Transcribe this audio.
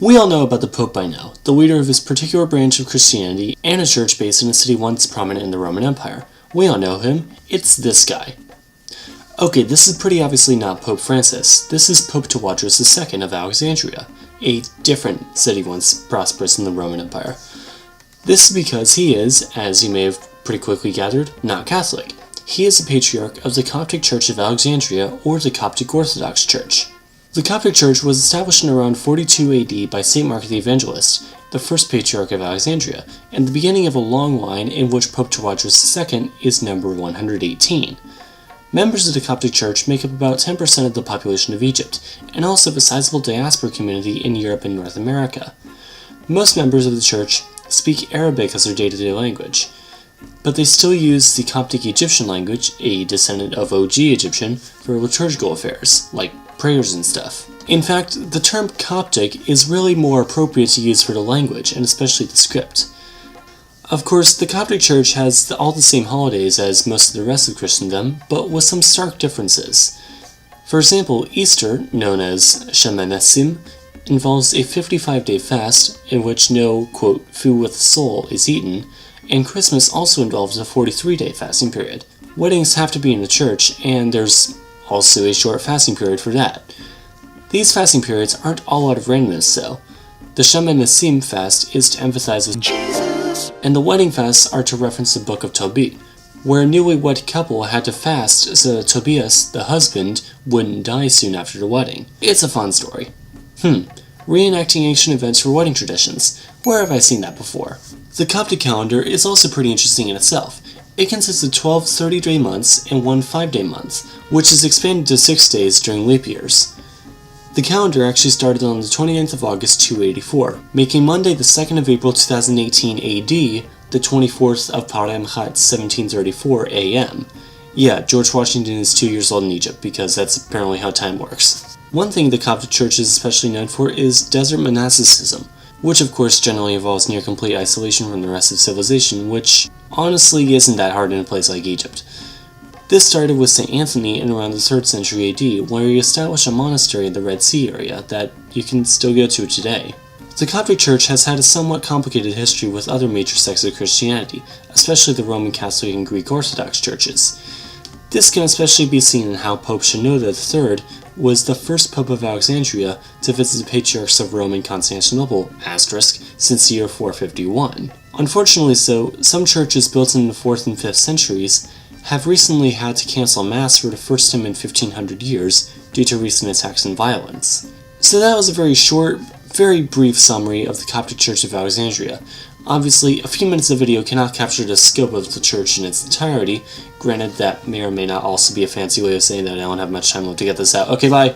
We all know about the Pope by now, the leader of his particular branch of Christianity and a church based in a city once prominent in the Roman Empire. We all know him. It's this guy. Okay, this is pretty obviously not Pope Francis. This is Pope Tawadros II of Alexandria, a different city once prosperous in the Roman Empire. This is because he is, as you may have pretty quickly gathered, not Catholic. He is the patriarch of the Coptic Church of Alexandria, or the Coptic Orthodox Church. The Coptic Church was established in around 42 AD by St. Mark the Evangelist, the first patriarch of Alexandria, and the beginning of a long line in which Pope Tawadros II is number 118. Members of the Coptic Church make up about 10% of the population of Egypt, and also have a sizable diaspora community in Europe and North America. Most members of the Church speak Arabic as their day-to-day language, but they still use the Coptic Egyptian language, a descendant of OG Egyptian, for liturgical affairs, like prayers and stuff. In fact, the term Coptic is really more appropriate to use for the language, and especially the script. Of course, the Coptic Church has all the same holidays as most of the rest of Christendom, but with some stark differences. For example, Easter, known as Shemanesim, involves a 55-day fast in which no, quote, food with soul is eaten, and Christmas also involves a 43-day fasting period. Weddings have to be in the church, and there's also a short fasting period for that. These fasting periods aren't all out of randomness though. The Shemanesim fast is to emphasize Jesus, and the wedding fasts are to reference the Book of Tobit, where a newlywed couple had to fast so that Tobias, the husband, wouldn't die soon after the wedding. It's a fun story. Reenacting ancient events for wedding traditions. Where have I seen that before? The Coptic calendar is also pretty interesting in itself. It consists of 12 30-day months and one 5-day month, which is expanded to 6 days during leap years. The calendar actually started on the 29th of August 284, making Monday the 2nd of April 2018 AD the 24th of Paremchat 1734 AM. Yeah, George Washington is 2 years old in Egypt, because that's apparently how time works. One thing the Coptic Church is especially known for is desert monasticism, which of course generally involves near complete isolation from the rest of civilization, which honestly isn't that hard in a place like Egypt. This started with St. Anthony in around the 3rd century AD, where he established a monastery in the Red Sea area that you can still go to today. The Coptic Church has had a somewhat complicated history with other major sects of Christianity, especially the Roman Catholic and Greek Orthodox churches. This can especially be seen in how Pope Shenouda III was the first Pope of Alexandria to visit the Patriarchs of Rome and Constantinople, since the year 451. Unfortunately some churches built in the 4th and 5th centuries have recently had to cancel Mass for the first time in 1500 years due to recent attacks and violence. So that was a very short, very brief summary of the Coptic Church of Alexandria. Obviously, a few minutes of video cannot capture the scope of the church in its entirety. Granted, that may or may not also be a fancy way of saying that I don't have much time left to get this out. Okay, bye!